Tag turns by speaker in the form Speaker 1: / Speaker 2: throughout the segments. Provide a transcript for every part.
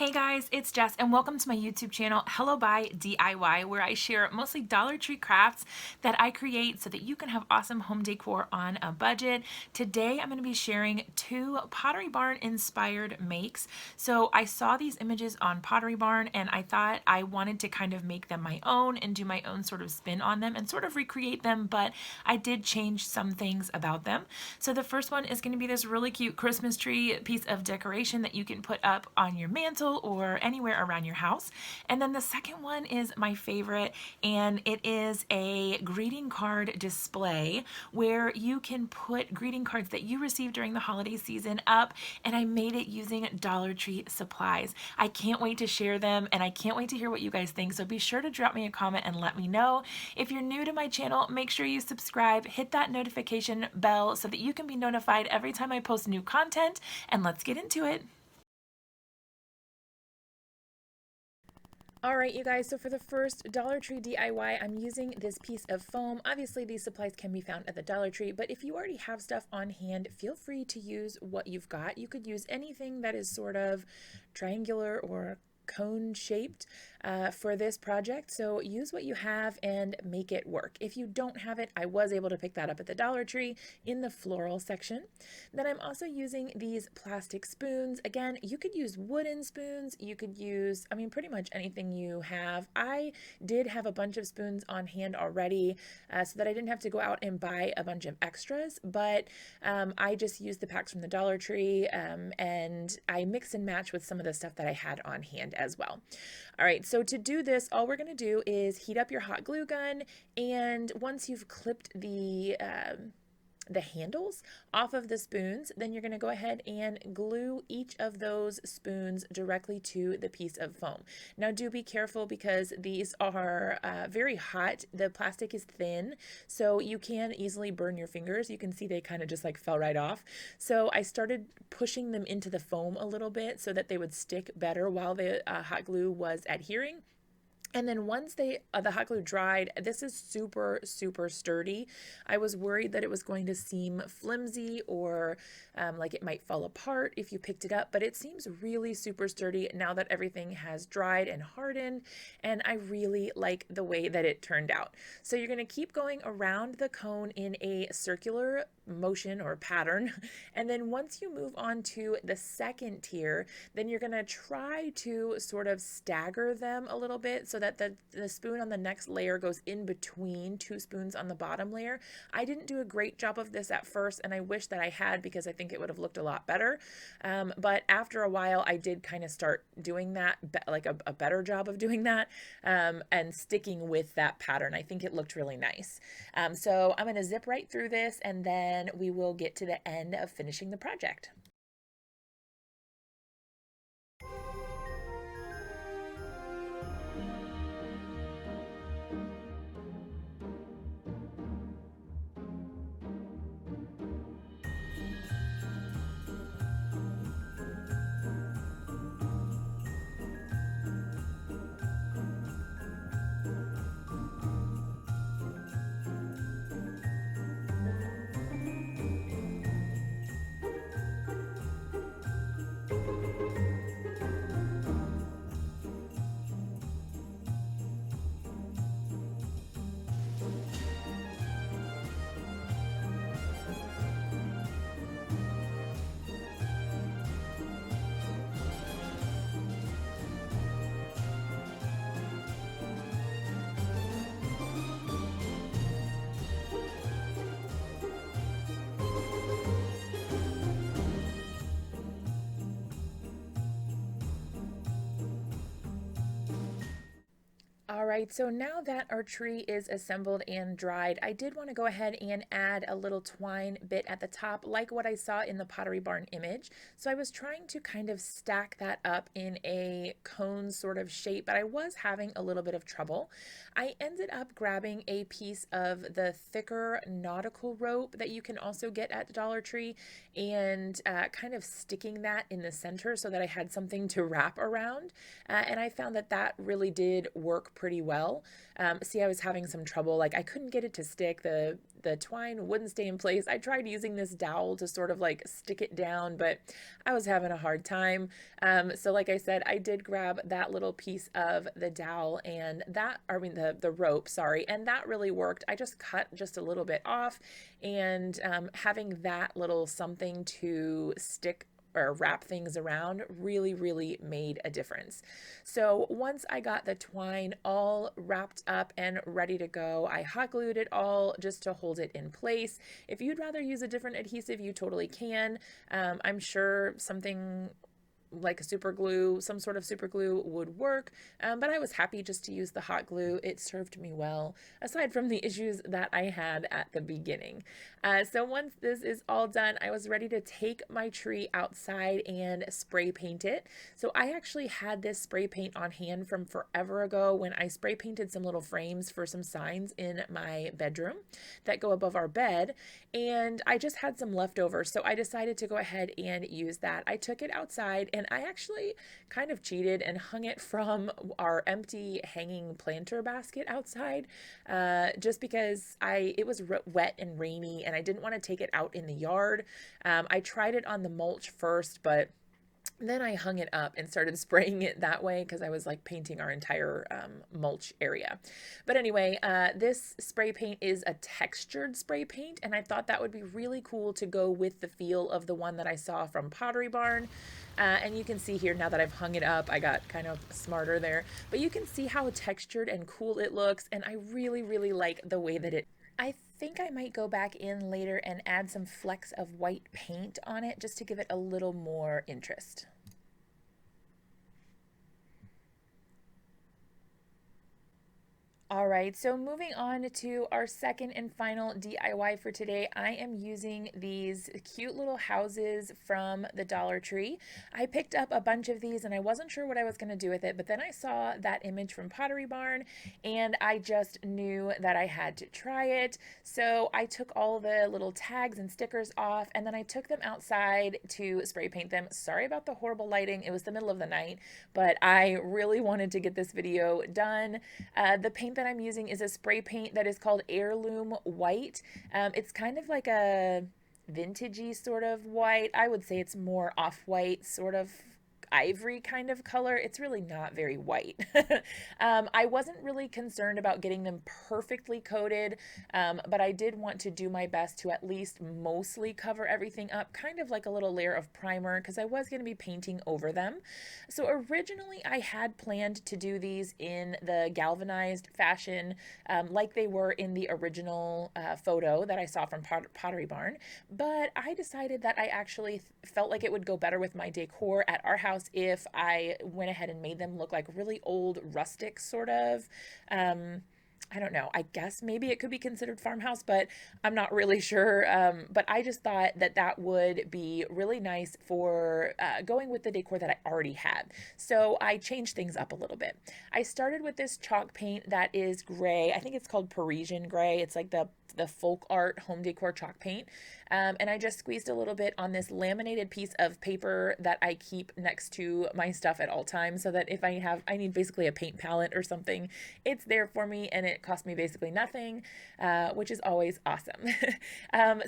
Speaker 1: Hey guys, it's Jess and welcome to my YouTube channel, Hello by DIY, where I share mostly Dollar Tree crafts that I create so that you can have awesome home decor on a budget. Today I'm going to be sharing two Pottery Barn inspired makes. So I saw these images on Pottery Barn and I thought I wanted to kind of make them my own and do my own sort of spin on them and sort of recreate them, but I did change some things about them. So the first one is going to be this really cute Christmas tree piece of decoration that you can put up on your mantle or anywhere around your house. And then the second one is my favorite, and it is a greeting card display where you can put greeting cards that you received during the holiday season up, and I made it using Dollar Tree supplies. I can't wait to share them, and I can't wait to hear what you guys think, so be sure to drop me a comment and let me know. If you're new to my channel, make sure you subscribe, hit that notification bell so that you can be notified every time I post new content, and let's get into it. All right, you guys, so for the first Dollar Tree DIY, I'm using this piece of foam. Obviously, these supplies can be found at the Dollar Tree, but if you already have stuff on hand, feel free to use what you've got. You could use anything that is sort of triangular or cone shaped for this project. So use what you have and make it work. If you don't have it, I was able to pick that up at the Dollar Tree in the floral section. Then I'm also using these plastic spoons. Again, you could use wooden spoons. You could use, I mean, pretty much anything you have. I did have a bunch of spoons on hand already so that I didn't have to go out and buy a bunch of extras, but I just used the packs from the Dollar Tree and I mix and match with some of the stuff that I had on hand as well. All right, so to do this, all we're gonna do is heat up your hot glue gun, and once you've clipped the handles off of the spoons, then you're going to go ahead and glue each of those spoons directly to the piece of foam. Now do be careful because these are very hot. The plastic is thin, so you can easily burn your fingers. You can see they kind of just like fell right off. So I started pushing them into the foam a little bit so that they would stick better while the hot glue was adhering. And then once the hot glue dried, this is super, super sturdy. I was worried that it was going to seem flimsy or like it might fall apart if you picked it up, but it seems really super sturdy now that everything has dried and hardened, and I really like the way that it turned out. So you're gonna keep going around the cone in a circular motion or pattern, and then once you move on to the second tier, then you're gonna try to sort of stagger them a little bit so that the spoon on the next layer goes in between two spoons on the bottom layer. I didn't do a great job of this at first, and I wish that I had because I think it would have looked a lot better. But after a while, I did kind of start doing that, like a better job of doing that and sticking with that pattern. I think it looked really nice. So I'm going to zip right through this, and then we will get to the end of finishing the project. All right, so now that our tree is assembled and dried, I did want to go ahead and add a little twine bit at the top, like what I saw in the Pottery Barn image. So I was trying to kind of stack that up in a cone sort of shape, but I was having a little bit of trouble. I ended up grabbing a piece of the thicker nautical rope that you can also get at Dollar Tree and kind of sticking that in the center so that I had something to wrap around. And I found that that really did work pretty well. See, I was having some trouble, like I couldn't get it to stick. The twine wouldn't stay in place. I tried using this dowel to sort of like stick it down, but I was having a hard time. So like I said, I did grab that little piece of the dowel and that, I mean the rope, sorry, and that really worked. I just cut just a little bit off, and having that little something to stick or wrap things around really made a difference. So once I got the twine all wrapped up and ready to go, I hot glued it all just to hold it in place. If you'd rather use a different adhesive, you totally can. I'm sure something like a super glue, some sort of super glue would work, but I was happy just to use the hot glue. It served me well, aside from the issues that I had at the beginning. So once this is all done, I was ready to take my tree outside and spray paint it. So I actually had this spray paint on hand from forever ago when I spray painted some little frames for some signs in my bedroom that go above our bed, and I just had some leftovers, so I decided to go ahead and use that. I took it outside and I actually kind of cheated and hung it from our empty hanging planter basket outside, just because it was wet and rainy and I didn't want to take it out in the yard. I tried it on the mulch first, but then I hung it up and started spraying it that way because I was like painting our entire mulch area. But anyway, this spray paint is a textured spray paint, and I thought that would be really cool to go with the feel of the one that I saw from Pottery Barn. And you can see here, now that I've hung it up, I got kind of smarter there, but you can see how textured and cool it looks, and I really like the way that I think I might go back in later and add some flecks of white paint on it just to give it a little more interest. All right, so moving on to our second and final DIY for today, I am using these cute little houses from the Dollar Tree. I picked up a bunch of these and I wasn't sure what I was going to do with it, but then I saw that image from Pottery Barn and I just knew that I had to try it. So I took all the little tags and stickers off, and then I took them outside to spray paint them. Sorry about the horrible lighting. It was the middle of the night, but I really wanted to get this video done. The paint that I'm using is a spray paint that is called Heirloom White. It's kind of like a vintagey sort of white. I would say it's more off-white, sort of ivory kind of color. It's really not very white. I wasn't really concerned about getting them perfectly coated, but I did want to do my best to at least mostly cover everything up, kind of like a little layer of primer, because I was going to be painting over them. So originally I had planned to do these in the galvanized fashion, like they were in the original photo that I saw from Pottery Barn, but I decided that I actually felt like it would go better with my decor at our house if I went ahead and made them look like really old rustic sort of. I don't know. I guess maybe it could be considered farmhouse, but I'm not really sure. But I just thought that that would be really nice for going with the decor that I already had. So I changed things up a little bit. I started with this chalk paint that is gray. I think it's called Parisian gray. It's like the FolkArt home decor chalk paint. And I just squeezed a little bit on this laminated piece of paper that I keep next to my stuff at all times, so that if I need basically a paint palette or something, it's there for me, and it cost me basically nothing, which is always awesome.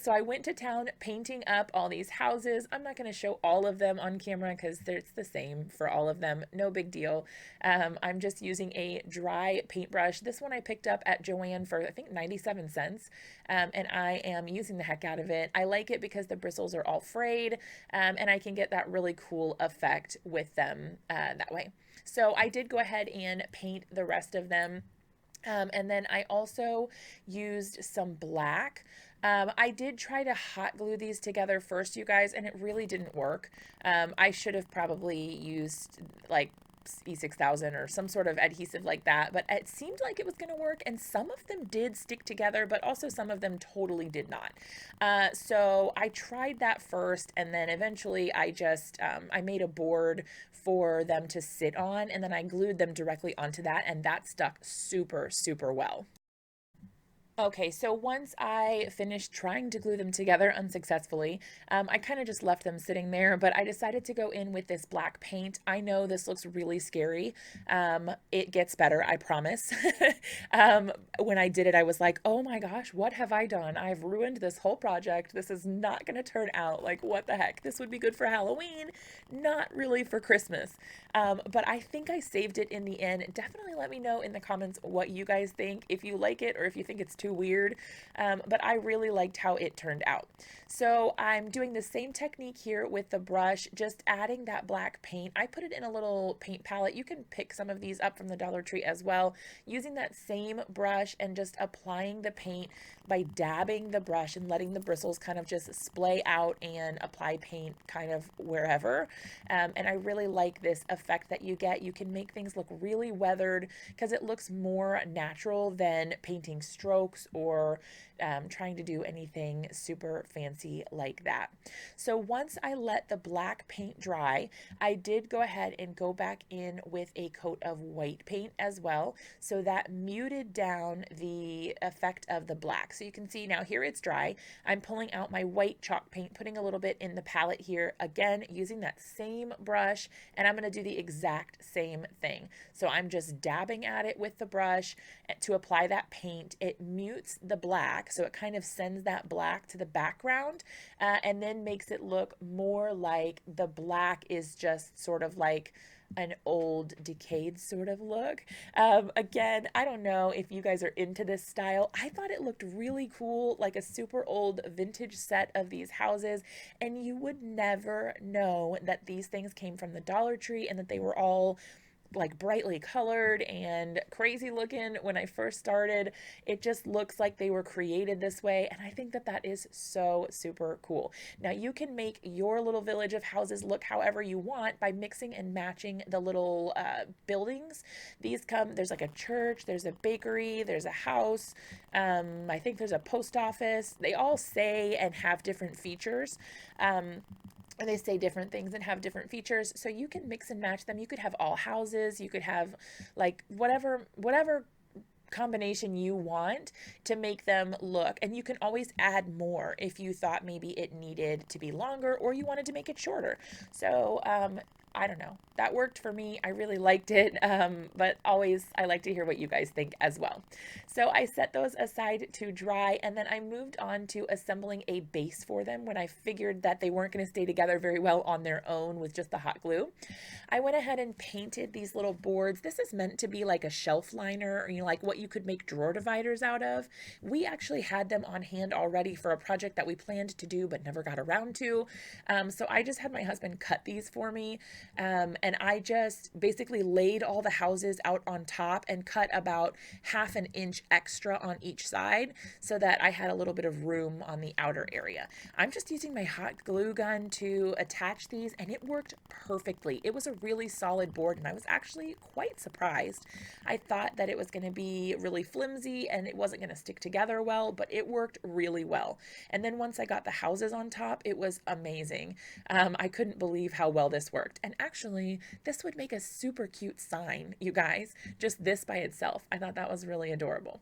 Speaker 1: So I went to town painting up all these houses. I'm not going to show all of them on camera because it's the same for all of them. No big deal. I'm just using a dry paintbrush. This one I picked up at Joann for I think 97 cents, and I am using the heck out of it. I like it because the bristles are all frayed, and I can get that really cool effect with them that way. So I did go ahead and paint the rest of them. And then I also used some black. I did try to hot glue these together first, you guys, and it really didn't work. I should have probably used like E6000 or some sort of adhesive like that, but it seemed like it was going to work, and some of them did stick together, but also some of them totally did not. So I tried that first, and then eventually I just I made a board for them to sit on, and then I glued them directly onto that, and that stuck super well. Okay, so once I finished trying to glue them together unsuccessfully, I kind of just left them sitting there, but I decided to go in with this black paint. I know this looks really scary. It gets better, I promise. When I did it, I was like, oh my gosh, what have I done? I've ruined this whole project. This is not going to turn out like what the heck. This would be good for Halloween, not really for Christmas. But I think I saved it in the end. Definitely let me know in the comments what you guys think, if you like it or if you think it's too weird. But I really liked how it turned out. So I'm doing the same technique here with the brush, just adding that black paint. I put it in a little paint palette. You can pick some of these up from the Dollar Tree as well, using that same brush and just applying the paint by dabbing the brush and letting the bristles kind of just splay out and apply paint kind of wherever. And I really like this effect that you get. You can make things look really weathered because it looks more natural than painting strokes or trying to do anything super fancy like that. So once I let the black paint dry, I did go ahead and go back in with a coat of white paint as well. So that muted down the effect of the black. So you can see now here it's dry. I'm pulling out my white chalk paint, putting a little bit in the palette here, again, using that same brush, and I'm going to do the exact same thing. So I'm just dabbing at it with the brush to apply that paint. It mutes the black, so it kind of sends that black to the background, and then makes it look more like the black is just sort of like an old decayed sort of look. Again, I don't know if you guys are into this style. I thought it looked really cool, like a super old vintage set of these houses, and you would never know that these things came from the Dollar Tree and that they were all like brightly colored and crazy looking. When I first started, it just looks like they were created this way, and I think that that is so super cool. Now you can make your little village of houses look however you want by mixing and matching the little buildings. These come, there's like a church, there's a bakery, there's a house, I think there's a post office. They all say and have different features. And they say different things and have different features, so you can mix and match them. You could have all houses, you could have like whatever combination you want to make them look, and you can always add more if you thought maybe it needed to be longer or you wanted to make it shorter. So I don't know, that worked for me. I really liked it, but always I like to hear what you guys think as well. So I set those aside to dry, and then I moved on to assembling a base for them when I figured that they weren't going to stay together very well on their own with just the hot glue. I went ahead and painted these little boards. This is meant to be like a shelf liner, or like what you could make drawer dividers out of. We actually had them on hand already for a project that we planned to do but never got around to. So I just had my husband cut these for me. And I just basically laid all the houses out on top and cut about half an inch extra on each side so that I had a little bit of room on the outer area. I'm just using my hot glue gun to attach these, and it worked perfectly. It was a really solid board, and I was actually quite surprised. I thought that it was going to be really flimsy and it wasn't going to stick together well, but it worked really well. And then once I got the houses on top, it was amazing. I couldn't believe how well this worked. And actually, this would make a super cute sign, you guys, just this by itself. I thought that was really adorable.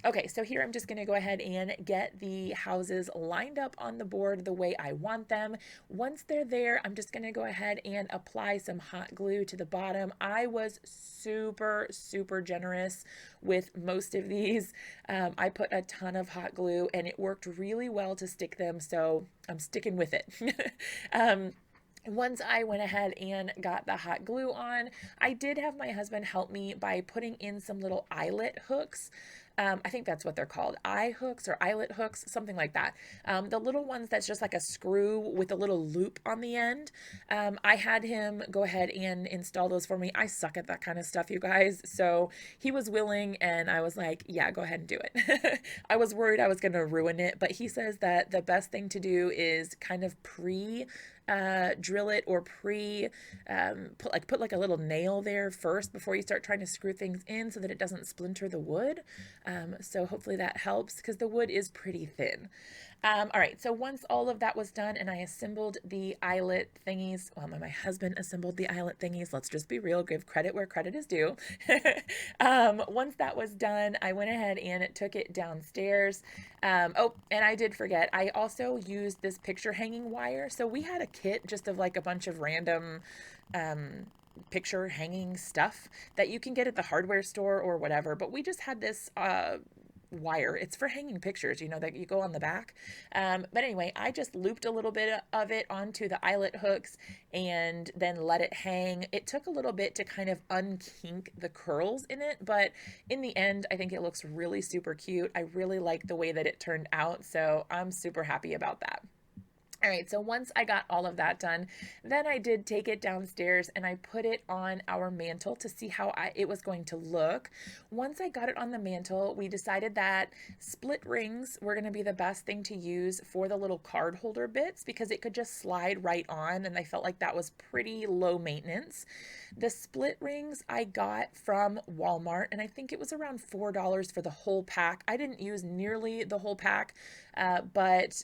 Speaker 1: Okay, so here I'm just going to go ahead and get the houses lined up on the board the way I want them. Once they're there, I'm just going to go ahead and apply some hot glue to the bottom. I was super generous with most of these. I put a ton of hot glue, and it worked really well to stick them, so I'm sticking with it. Once I went ahead and got the hot glue on, I did have my husband help me by putting in some little eyelet hooks. I think that's what they're called, eye hooks or eyelet hooks, something like that. The little ones that's just like a screw with a little loop on the end. I had him go ahead and install those for me. I suck at that kind of stuff, you guys. So he was willing, and I was like, yeah, go ahead and do it. I was worried I was going to ruin it, but he says that the best thing to do is kind of drill it, or put like a little nail there first before you start trying to screw things in so that it doesn't splinter the wood. So hopefully that helps because the wood is pretty thin. All right, so once all of that was done and I assembled the eyelet thingies, well, my husband assembled the eyelet thingies. Let's just be real, give credit where credit is due. Once that was done, I went ahead and took it downstairs. Oh, and I did forget, I also used this picture hanging wire. So we had a kit just of like a bunch of random picture hanging stuff that you can get at the hardware store or whatever, but we just had this wire. It's for hanging pictures, you know, that you go on the back. But anyway, I just looped a little bit of it onto the eyelet hooks and then let it hang. It took a little bit to kind of unkink the curls in it, but in the end, I think it looks really super cute. I really like the way that it turned out, so I'm super happy about that. All right, so once I got all of that done, then I did take it downstairs and I put it on our mantle to see how it was going to look. Once I got it on the mantle, we decided that split rings were going to be the best thing to use for the little card holder bits because it could just slide right on, and I felt like that was pretty low maintenance. The split rings I got from Walmart, and I think it was around $4 for the whole pack. I didn't use nearly the whole pack, but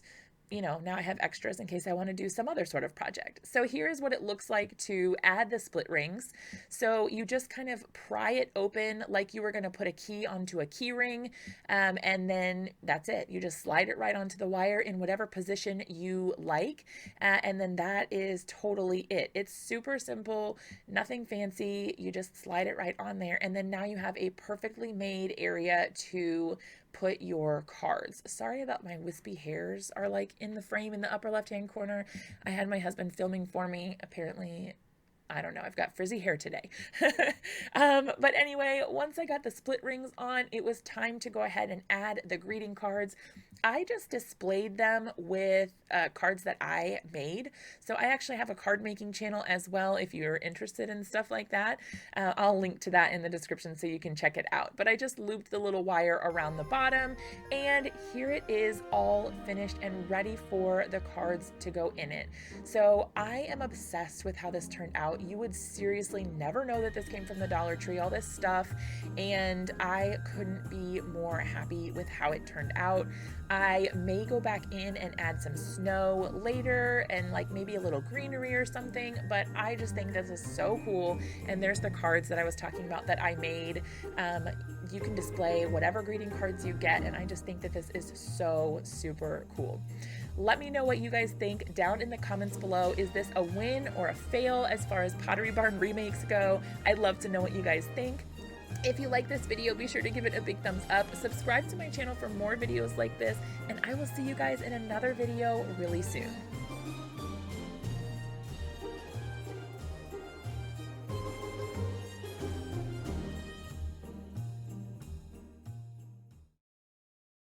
Speaker 1: you know, now I have extras in case I want to do some other sort of project. So here's what it looks like to add the split rings. So you just kind of pry it open like you were going to put a key onto a key ring, and then that's it. You just slide it right onto the wire in whatever position you like, and then that is totally it. It's super simple, nothing fancy. You just slide it right on there, and then now you have a perfectly made area to put your cards. Sorry about my wispy hairs are like in the frame in the upper left hand corner. I had my husband filming for me. Apparently, I don't know, I've got frizzy hair today. But anyway, once I got the split rings on, it was time to go ahead and add the greeting cards. I just displayed them with cards that I made. So I actually have a card making channel as well if you're interested in stuff like that. I'll link to that in the description so you can check it out. But I just looped the little wire around the bottom, and here it is all finished and ready for the cards to go in it. So I am obsessed with how this turned out. You would seriously never know that this came from the Dollar Tree, all this stuff, and I couldn't be more happy with how it turned out. I may go back in and add some snow later and like maybe a little greenery or something, but I just think this is so cool. And there's the cards that I was talking about that I made. You can display whatever greeting cards you get, and I just think that this is so super cool. Let me know what you guys think down in the comments below. Is this a win or a fail as far as Pottery Barn remakes go? I'd love to know what you guys think. If you like this video, be sure to give it a big thumbs up. Subscribe to my channel for more videos like this, and I will see you guys in another video really soon.